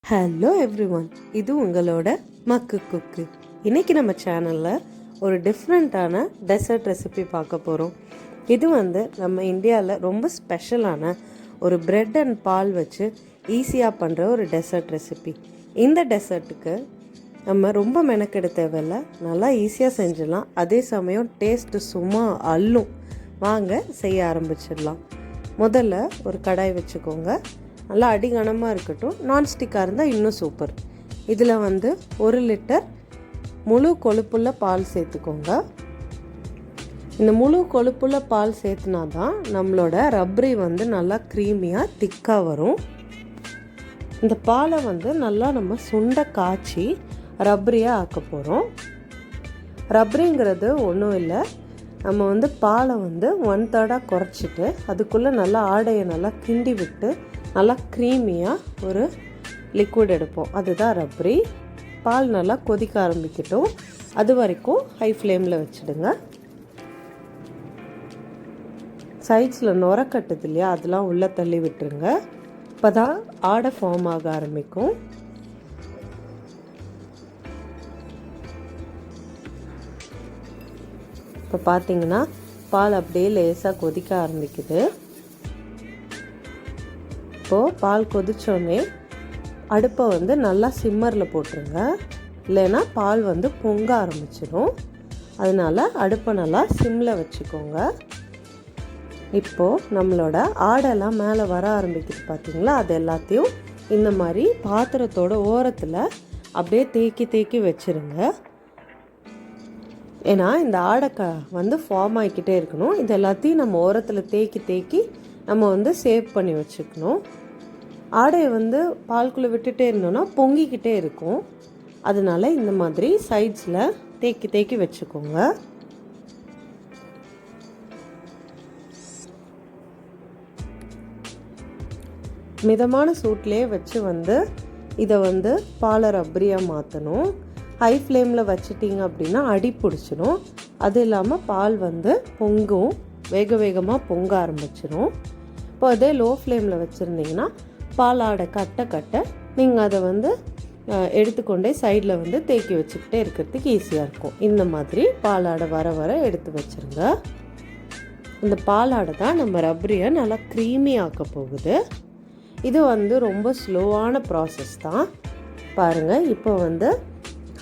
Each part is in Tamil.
ஹலோ எவ்ரிஒன், இது உங்களோட மக்கு குக்கு. இன்றைக்கி நம்ம சேனலில் ஒரு டிஃப்ரெண்ட்டான டெசர்ட் ரெசிபி பார்க்க போகிறோம். இது நம்ம இந்தியாவில் ரொம்ப ஸ்பெஷலான ஒரு பிரெட் அண்ட் பால் வச்சு ஈஸியாக பண்ணுற ஒரு டெசர்ட் ரெசிபி. இந்த டெசர்ட்டுக்கு நம்ம ரொம்ப மெனக்கெட தேவையில்லை, நல்லா ஈஸியாக செஞ்சிடலாம். அதே சமயம் டேஸ்ட்டு சும்மா அள்ளும். வாங்க செய்ய ஆரம்பிச்சிடலாம். முதல்ல ஒரு கடாய் வச்சுக்கோங்க. நல்லா அடிகனமாக இருக்கட்டும். நான்ஸ்டிக்காக இருந்தால் இன்னும் சூப்பர். இதில் 1 லிட்டர் முழு கொழுப்புள்ள பால் சேர்த்துக்கோங்க. இந்த முழு கொழுப்புள்ள பால் சேர்த்துனா தான் நம்மளோட ரப்ரி நல்லா க்ரீமியாக திக்காக வரும். இந்த பாலை நல்லா நம்ம சுண்ட காய்ச்சி ரப்ரியாக ஆக்க போகிறோம். ரப்ரிங்கிறது ஒன்றும் இல்லை, நம்ம பாலை 1/3 குறைச்சிட்டு அதுக்குள்ளே நல்லா ஆடையை நல்லா கிண்டி விட்டு நல்லா க்ரீமியாக ஒரு லிக்விட் எடுப்போம். அதுதான் ரப்ரி. பால் நல்லா கொதிக்க ஆரம்பிக்கட்டும். அது வரைக்கும் ஹை ஃப்ளேமில் வச்சுடுங்க. சைட்ஸில் நுர கட்டுது இல்லையா, அதெல்லாம் உள்ளே தள்ளி விட்டுருங்க. இப்போ தான் ஆடை ஃபார்ம் ஆக ஆரம்பிக்கும். இப்போ பார்த்தீங்கன்னா பால் அப்படியே லேசாக கொதிக்க ஆரம்பிக்குது. இப்போது பால் கொதிச்சோடனே அடுப்பை நல்லா சிம்மரில் போட்டுருங்க, இல்லைன்னா பால் பொங்க ஆரம்பிச்சிடும். அதனால் அடுப்பை நல்லா சிம்மில் வச்சுக்கோங்க. இப்போது நம்மளோட ஆடெல்லாம் மேலே வர ஆரம்பிக்குது பார்த்தீங்களா, அது எல்லாத்தையும் இந்த மாதிரி பாத்திரத்தோட ஓரத்தில் அப்படியே தேக்கி வச்சுருங்க. ஏன்னா இந்த ஆடை ஃபார்ம் ஆகிக்கிட்டே இருக்கணும். இது எல்லாத்தையும் நம்ம ஓரத்தில் தேக்கி நம்ம சேவ் பண்ணி வச்சுக்கணும். ஆடையை பால்குள்ளே விட்டுட்டே இருந்தோன்னா பொங்கிக்கிட்டே இருக்கும். அதனால இந்த மாதிரி சைட்ஸில் தேக்கி வச்சுக்கோங்க. மிதமான சூட்லேயே வச்சு இதை பாலை ரப்ரியாக மாற்றணும். ஹை ஃப்ளேமில் வச்சிட்டிங்க அப்படின்னா அடி பிடிச்சிடும். அது இல்லாமல் பால் பொங்கும், வேகமாக பொங்க ஆரம்பிச்சிடும். இப்போ அதே லோ ஃப்ளேமில் வச்சுருந்தீங்கன்னா பால் ஆடை கட்ட நீங்கள் அதை எடுத்துக்கொண்டே சைடில் தேக்கி வச்சுக்கிட்டே இருக்கிறதுக்கு ஈஸியாக இருக்கும். இந்த மாதிரி பால் ஆடை வர எடுத்து வச்சுருங்க. இந்த பால் ஆடை தான் நம்ம ரப்ரியை நல்லா க்ரீமி ஆக்க போகுது. இது ரொம்ப ஸ்லோவான ப்ராசஸ் தான். பாருங்கள், இப்போ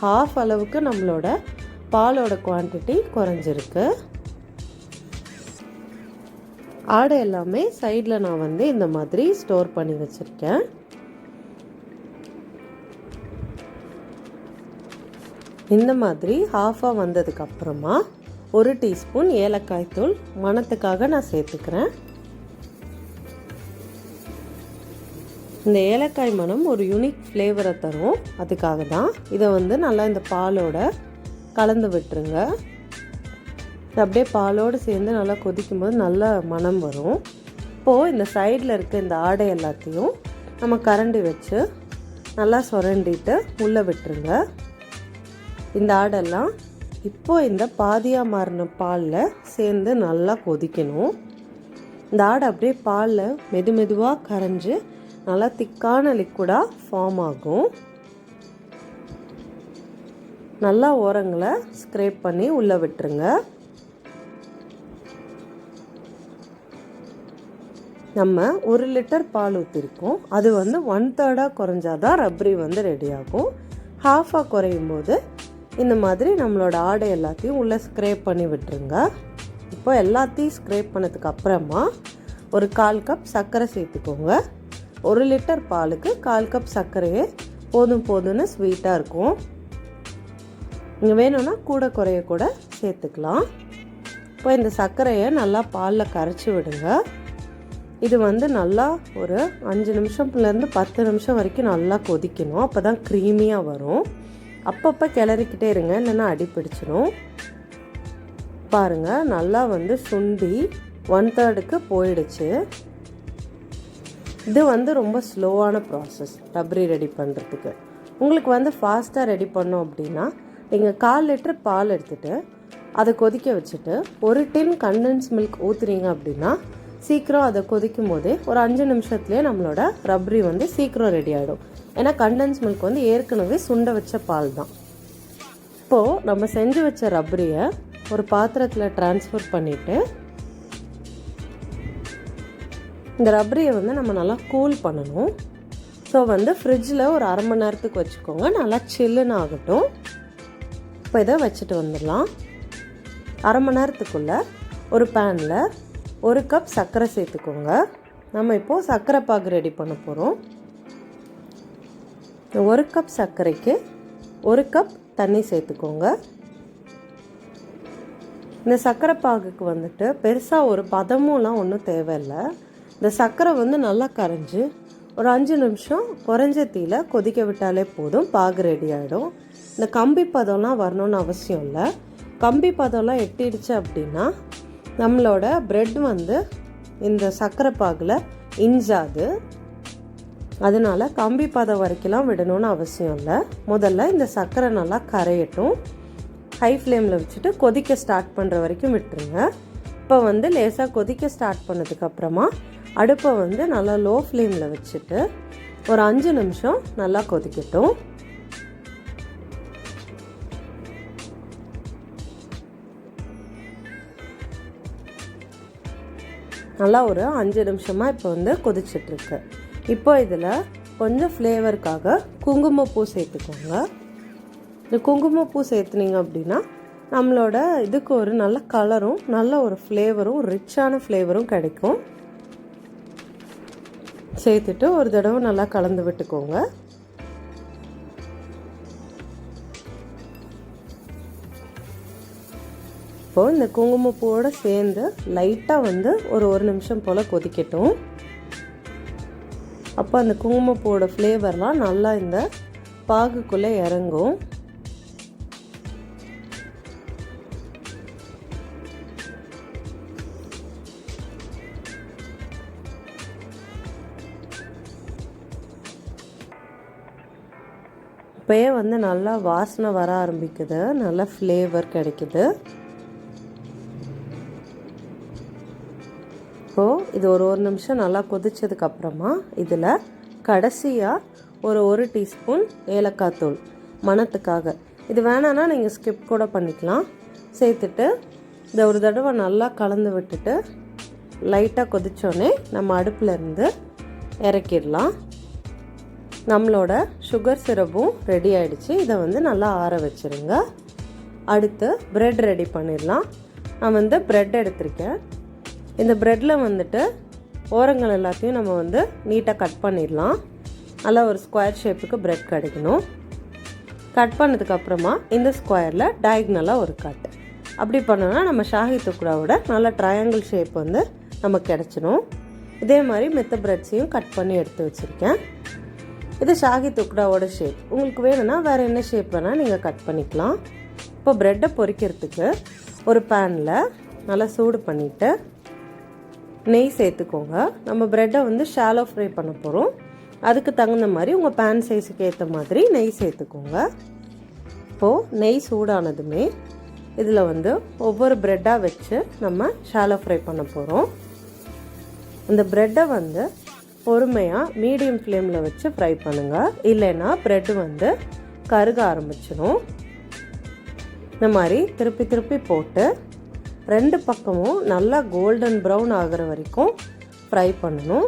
ஹாஃப் அளவுக்கு நம்மளோட பாலோட குவான்டிட்டி குறைஞ்சிருக்கு. ஆடை எல்லாமே சைடில் நான் இந்த மாதிரி ஸ்டோர் பண்ணி வச்சுருக்கேன். இந்த மாதிரி ஹாஃபாக வந்ததுக்கப்புறமா 1 டீஸ்பூன் ஏலக்காய் தூள் மணத்துக்காக நான் சேர்த்துக்கிறேன். இந்த ஏலக்காய் மணம் ஒரு யூனிக் ஃப்ளேவரை தரும். அதுக்காக தான் இதை நல்லா இந்த பாலோட கலந்து விட்டுருங்க. அப்படியே பாலோடு சேர்ந்து நல்லா கொதிக்கும்போது நல்ல மணம் வரும். இப்போது இந்த சைடில் இருக்க இந்த ஆடை எல்லாத்தையும் நம்ம கரண்டி வச்சு நல்லா சுரண்டிட்டு உள்ளே விட்டுருங்க. இந்த ஆடெல்லாம் இப்போது இந்த பாதியாக மாறின பாலில் சேர்ந்து நல்லா கொதிக்கணும். இந்த ஆடை அப்படியே பாலில் மெதுவாக கரைஞ்சி நல்லா திக்கான லிக்விடாக ஃபார்ம் ஆகும். நல்லா ஓரங்களை ஸ்க்ரேப் பண்ணி உள்ளே விட்டுருங்க. நம்ம 1 லிட்டர் பால் ஊற்றிருக்கோம். அது 1/3 குறைஞ்சாதான் ரப்ரி ரெடி ஆகும். ஹாஃபாக குறையும் போது இந்த மாதிரி நம்மளோட ஆடை எல்லாத்தையும் உள்ளே ஸ்க்ரேப் பண்ணி விட்டுருங்க. இப்போ எல்லாத்தையும் ஸ்க்ரேப் பண்ணதுக்கு அப்புறமா ஒரு 1/4 கப் சர்க்கரை சேர்த்துக்கோங்க. 1 லிட்டர் பாலுக்கு 1/4 கப் சர்க்கரையே போதும்னு ஸ்வீட்டாக இருக்கும். நீங்கள் வேணும்னா கூட குறைய கூட சேர்த்துக்கலாம். இப்போ இந்த சர்க்கரையை நல்லா பாலில் கரைச்சி விடுங்க. இது நல்லா ஒரு 5 நிமிஷம்லேருந்து 10 நிமிஷம் வரைக்கும் நல்லா கொதிக்கணும். அப்போ தான் க்ரீமியாக வரும். அப்பப்போ கிளறிக்கிட்டே இருங்க, இல்லைன்னா அடி பிடிச்சிடும். பாருங்கள், நல்லா சுண்டி 1/3க்கு போயிடுச்சு. இது ரொம்ப ஸ்லோவான ப்ராசஸ் ரப்ரி ரெடி பண்ணுறதுக்கு. உங்களுக்கு ஃபாஸ்ட்டாக ரெடி பண்ணோம் அப்படின்னா நீங்கள் 1/4 லிட்டர் பால் எடுத்துகிட்டு அதை கொதிக்க வச்சுட்டு 1 டின் கண்டென்ஸ் மில்க் ஊற்றுறீங்க அப்படின்னா சீக்கிரம் அதை கொதிக்கும் போதே ஒரு 5 நிமிஷத்துலேயே நம்மளோட ரப்ரி சீக்கிரம் ரெடி ஆகிடும். ஏன்னா கண்டென்ஸ் மில்க் வந்து ஏற்கனவே சுண்ட வச்ச பால் தான். இப்போது நம்ம செஞ்சு வச்ச ரப்ரியை ஒரு பாத்திரத்தில் ட்ரான்ஸ்ஃபர் பண்ணிவிட்டு இந்த ரப்ரியை வந்து நம்ம நல்லா கூல் பண்ணணும். ஸோ வந்து ஃப்ரிட்ஜில் ஒரு அரை மணி நேரத்துக்கு வச்சுக்கோங்க, நல்லா சில்லுன்னு ஆகட்டும். இப்போ இதை வச்சுட்டு வந்துடலாம். அரை மணி நேரத்துக்குள்ளே ஒரு பேனில் 1 கப் சர்க்கரை சேர்த்துக்கோங்க. நம்ம இப்போது சர்க்கரை பாகு ரெடி பண்ண போகிறோம். 1 கப் சர்க்கரைக்கு 1 கப் தண்ணி சேர்த்துக்கோங்க. இந்த சர்க்கரை பாகுக்கு வந்துட்டு பெருசாக ஒரு பதமும்லாம் ஒன்றும் தேவையில்லை. இந்த சர்க்கரை வந்து நல்லா கரைஞ்சி ஒரு 5 நிமிஷம் குறைஞ்ச தீயில கொதிக்க விட்டாலே போதும், பாகு ரெடி ஆகிடும். இந்த கம்பி பதம்லாம் வரணும்னு அவசியம் இல்லை. கம்பி பதம்லாம் எட்டிடுச்சு அப்படின்னா நம்மளோட ப்ரெட் வந்து இந்த சர்க்கரை பாகில் இஞ்சாது. அதனால கம்பி பதம் வரைக்கும்லாம் விடணும்னு அவசியம் இல்லை. முதல்ல இந்த சர்க்கரை நல்லா கரையட்டும். ஹை ஃப்ளேமில் வச்சுட்டு கொதிக்க ஸ்டார்ட் பண்ணுற வரைக்கும் விட்டுருங்க. இப்போ வந்து லேசாக கொதிக்க ஸ்டார்ட் பண்ணதுக்கப்புறமா அடுப்பை வந்து நல்லா லோ ஃப்ளேமில் வச்சுட்டு ஒரு 5 நிமிஷம் நல்லா கொதிக்கட்டும். நல்லா ஒரு 5 நிமிஷமாக இப்போ வந்து கொதிச்சிட்ருக்கு. இப்போ இதில் கொஞ்சம் ஃப்ளேவருக்காக குங்குமப்பூ சேர்த்துக்கோங்க. இந்த குங்குமப்பூ சேர்த்துனீங்க அப்படின்னா நம்மளோட இதுக்கு ஒரு நல்ல கலரும் நல்ல ஒரு ஃப்ளேவரும் ரிச்சான ஃப்ளேவரும் கிடைக்கும். சேர்த்துட்டு ஒரு தடவை நல்லா கலந்து விட்டுக்கோங்க. இப்போது இந்த குங்குமப்பூவோடு சேர்ந்து லைட்டாக வந்து ஒரு நிமிஷம் போல் கொதிக்கட்டும். அப்போ அந்த குங்குமப்பூவோட ஃப்ளேவர்லாம் நல்லா இந்த பாகுக்குள்ளே இறங்கும். இப்போயே வந்து நல்லா வாசனை வர ஆரம்பிக்குது, நல்லா ஃப்ளேவர் கிடைக்குது. இப்போது இது ஒரு நிமிஷம் நல்லா கொதிச்சதுக்கப்புறமா இதில் கடைசியாக ஒரு டீஸ்பூன் ஏலக்காய் தூள் மணத்துக்காக, இது வேணான்னா நீங்கள் ஸ்கிப் கூட பண்ணிக்கலாம், சேர்த்துட்டு இதை ஒரு தடவை நல்லா கலந்து விட்டுட்டு லைட்டாக கொதித்தோடனே நம்ம அடுப்பில் இருந்து இறக்கிடலாம். நம்மளோட சுகர் சிரப்பும் ரெடி ஆகிடுச்சு. இதை வந்து நல்லா ஆற வச்சுருங்க. அடுத்து ப்ரெட் ரெடி பண்ணிடலாம். நான் வந்து ப்ரெட் எடுத்திருக்கேன். இந்த ப்ரெட்டில் வந்துட்டு ஓரங்கள் எல்லாத்தையும் நம்ம வந்து நீட்டாக கட் பண்ணிடலாம். நல்லா ஒரு ஸ்கொயர் ஷேப்புக்கு ப்ரெட் கிடைக்கணும். கட் பண்ணதுக்கப்புறமா இந்த ஸ்கொயரில் டயக்னலாக ஒரு கட். அப்படி பண்ணோன்னா நம்ம ஷாஹி துக்டாவோட நல்ல ட்ரையாங்கிள் ஷேப் வந்து நமக்கு கிடச்சிடும். இதே மாதிரி மித்த ப்ரெட்ஸையும் கட் பண்ணி எடுத்து வச்சுருக்கேன். இது ஷாஹி துக்டாவோட ஷேப். உங்களுக்கு வேணும்னா வேறு என்ன ஷேப் வேணால் நீங்கள் கட் பண்ணிக்கலாம். இப்போ ப்ரெட்டை பொரிக்கிறதுக்கு ஒரு பேனில் நல்லா சூடு பண்ணிவிட்டு நெய் சேர்த்துக்கோங்க. நம்ம ப்ரெட்டை வந்து ஷாலோ ஃப்ரை பண்ண போகிறோம். அதுக்கு தகுந்த மாதிரி உங்கள் பேன் சைஸுக்கு ஏற்ற மாதிரி நெய் சேர்த்துக்கோங்க. இப்போது நெய் சூடானதுமே இதில் வந்து ஒவ்வொரு ப்ரெட்டாக வச்சு நம்ம ஷாலோ ஃப்ரை பண்ண போகிறோம். இந்த ப்ரெட்டை வந்து பொறுமையாக மீடியம் ஃப்ளேமில் வச்சு ஃப்ரை பண்ணுங்கள், இல்லைன்னா ப்ரெட்டு வந்து கருக ஆரம்பிச்சிடும். இந்த மாதிரி திருப்பி திருப்பி போட்டு 2 பக்கமும் நல்லா கோல்டன் ப்ரௌன் ஆகிற வரைக்கும் ஃப்ரை பண்ணணும்.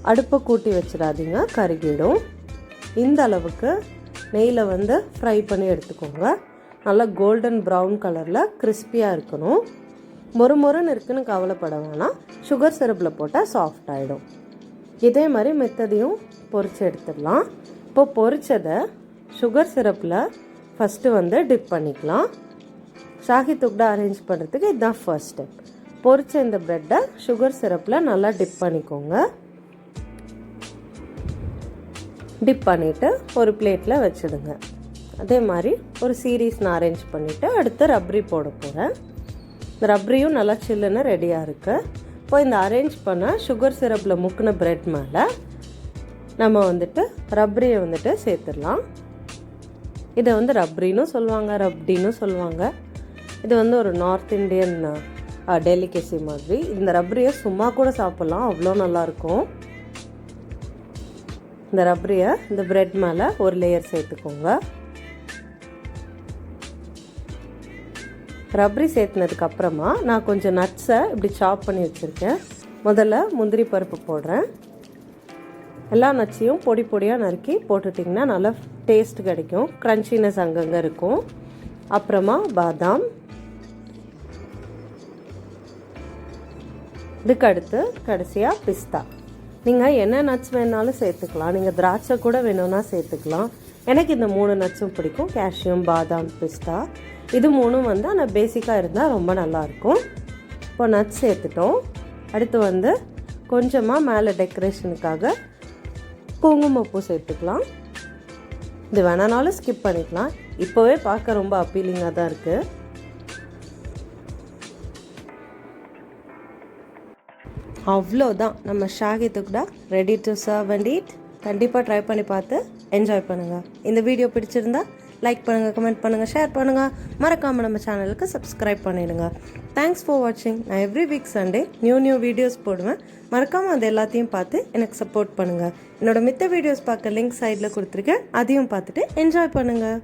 அடுப்பை கூட்டி வச்சிடாதீங்க, கருகிடும். இந்த அளவுக்கு நெய்யில் வந்து ஃப்ரை பண்ணி எடுத்துக்கோங்க. நல்லா கோல்டன் ப்ரௌன் கலரில் கிறிஸ்பியாக இருக்கணும். மொறுமொறுன்னு இருக்குன்னு கவலைப்பட வேணாம், சுகர் சிரப்பில் போட்டால் சாஃப்ட் ஆகிடும். இதே மாதிரி மெத்ததையும் பொரிச்சு எடுத்துடலாம். இப்போ பொரிச்சதை சுகர் சிரப்பில் ஃபஸ்ட்டு வந்து டிப் பண்ணிக்கலாம். ஷாஹி துக்டா அரேஞ்ச் பண்ணுறதுக்கு இதுதான் ஃபர்ஸ்ட் ஸ்டெப். பொரிச்ச இந்த ப்ரெட்டை சுகர் சிரப்பில் நல்லா டிப் பண்ணிக்கோங்க. டிப் பண்ணிவிட்டு ஒரு பிளேட்டில் வச்சுடுங்க. அதே மாதிரி ஒரு சீரீஸ் நான் அரேஞ்ச் பண்ணிவிட்டு அடுத்து ரப்ரி போட போகிறேன். இந்த ரப்ரியும் நல்லா சில்லுன்னு ரெடியாக இருக்குது. இப்போ இந்த அரேஞ்ச் பண்ண சுகர் சிரப்பில் முக்கின ப்ரெட் மேலே நம்ம வந்துட்டு ரப்ரியை வந்துட்டு சேர்த்துடலாம். இதை வந்து ரப்ரின்னு சொல்லுவாங்க, ரப்டின்னு சொல்லுவாங்க. இது வந்து ஒரு நார்த் இண்டியன் டெலிகேசி மாதிரி. இந்த ரப்ரியை சும்மா கூட சாப்பிட்லாம், அவ்வளோ நல்லாயிருக்கும். இந்த ரப்ரியை இந்த பிரெட் மேலே ஒரு லேயர் சேர்த்துக்கோங்க. ரப்ரி சேர்த்துனதுக்கப்புறமா நான் கொஞ்சம் நட்ஸை இப்படி சாப் பண்ணி வச்சுருக்கேன். முதல்ல முந்திரி பருப்பு போடுறேன். எல்லா நட்ஸையும் பொடி பொடியாக நறுக்கி போட்டுட்டிங்கன்னா நல்லா டேஸ்ட் கிடைக்கும், க்ரன்ச்சினஸ் அங்கங்கே இருக்கும். அப்புறமா பாதாம், இதுக்கு அடுத்து கடைசியாக பிஸ்தா. நீங்கள் என்ன நட்ஸ் வேணாலும் சேர்த்துக்கலாம், நீங்கள் திராட்சை கூட வேணும்னா சேர்த்துக்கலாம். எனக்கு இந்த 3 நட்ஸும் பிடிக்கும், கேஷ்யூம், பாதாம், பிஸ்தா. இது 3ம் வந்து ஆனால் பேசிக்காக இருந்தால் ரொம்ப நல்லாயிருக்கும். இப்போ நட்ஸ் சேர்த்துட்டோம். அடுத்து கொஞ்சமாக மேலே டெக்கரேஷனுக்காக குங்குமப்பூ சேர்த்துக்கலாம். இது வேணானாலும் ஸ்கிப் பண்ணிக்கலாம். இப்போவே பார்க்க ரொம்ப அப்பீலிங்காக தான் இருக்குது. அவ்வளோதான், நம்ம shahi tukda ready to serve and eat. கண்டிப்பாக ட்ரை பண்ணி பார்த்து என்ஜாய் பண்ணுங்கள். இந்த வீடியோ பிடிச்சிருந்தா லைக் பண்ணுங்கள், கமெண்ட் பண்ணுங்கள், ஷேர் பண்ணுங்கள். மறக்காமல் நம்ம சேனலுக்கு சப்ஸ்கிரைப் பண்ணிடுங்க. தேங்க்ஸ் ஃபார் வாட்சிங். நான் every week Sunday new videos போடுவேன். மறக்காமல் அது எல்லாத்தையும் பார்த்து எனக்கு சப்போர்ட் பண்ணுங்கள். என்னோட மித்த வீடியோஸ் பார்க்க லிங்க் சைடில் கொடுத்துருக்கேன், அதையும் பார்த்துட்டு என்ஜாய் பண்ணுங்கள்.